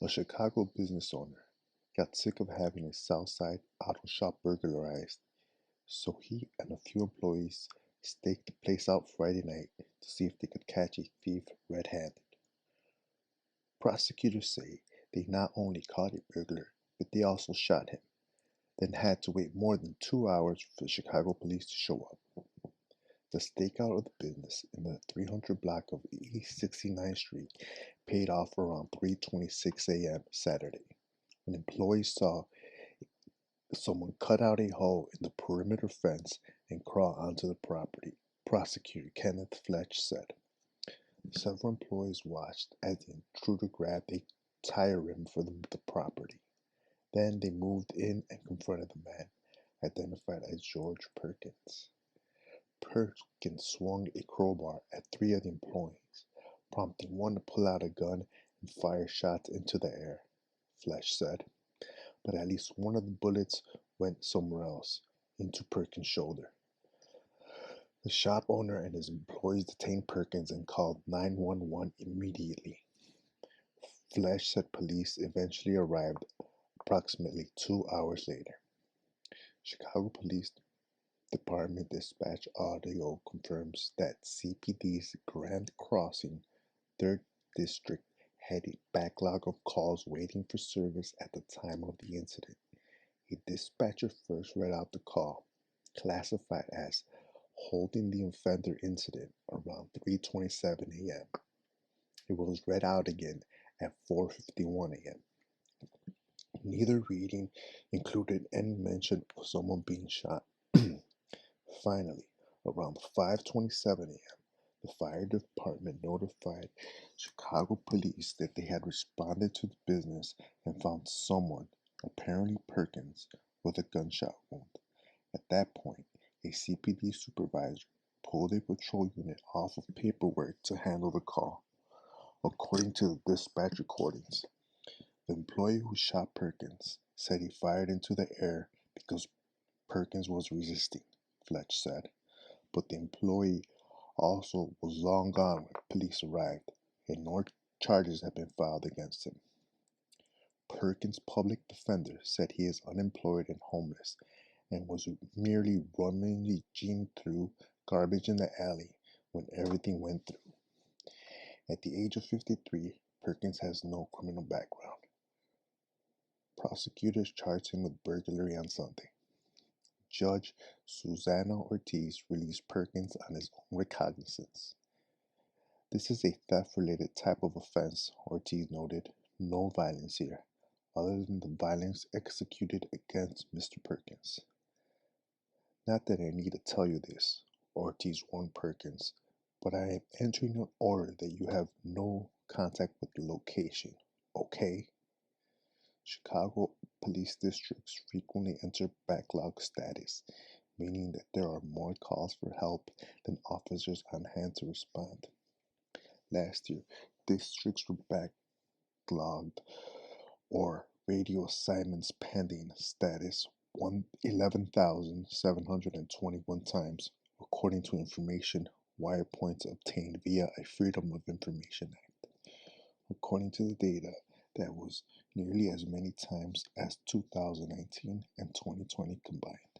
A Chicago business owner got sick of having his South Side auto shop burglarized, so he and a few employees staked the place out Friday night to see if they could catch a thief red-handed. Prosecutors say they not only caught a burglar, but they also shot him, then had to wait more than 2 hours for the Chicago police to show up. The stakeout of the business in the 300 block of East 69th Street paid off around 3:26 a.m. Saturday, when employees saw someone cut out a hole in the perimeter fence and crawl onto the property, Prosecutor Kenneth Fletch said. Several employees watched as the intruder grabbed a tire rim for the property. Then they moved in and confronted the man, identified as George Perkins. Perkins swung a crowbar at three of the employees, prompting one to pull out a gun and fire shots into the air, Fletch said. But at least one of the bullets went somewhere else, into Perkins' shoulder. The shop owner and his employees detained Perkins and called 911 immediately. Fletch said police eventually arrived approximately 2 hours later. Chicago Police Department dispatch audio confirms that CPD's Grand Crossing 3rd District had a backlog of calls waiting for service at the time of the incident. A dispatcher first read out the call, classified as holding the offender incident around 3:27 a.m. It was read out again at 4:51 a.m. Neither reading included any mention of someone being shot. Finally, around 5:27 a.m., the fire department notified Chicago police that they had responded to the business and found someone, apparently Perkins, with a gunshot wound. At that point, a CPD supervisor pulled a patrol unit off of paperwork to handle the call. According to the dispatch recordings, the employee who shot Perkins said he fired into the air because Perkins was resisting, Fletch said. But the employee also was long gone when police arrived, and no charges had been filed against him. Perkins' public defender said he is unemployed and homeless and was merely rummaging through garbage in the alley when everything went through. At the age of 53, Perkins has no criminal background. Prosecutors charged him with burglary on Sunday. Judge Susana Ortiz released Perkins on his own recognizance. This is a theft-related type of offense, Ortiz noted. No violence here, other than the violence executed against Mr. Perkins. Not that I need to tell you this, Ortiz warned Perkins, but I am entering an order that you have no contact with the location, okay? Chicago police districts frequently enter backlog status, meaning that there are more calls for help than officers on hand to respond. Last year, districts were backlogged or radio assignments pending status 11,721 times, according to information Wirepoint obtained via a Freedom of Information Act. According to the data, that was nearly as many times as 2019 and 2020 combined.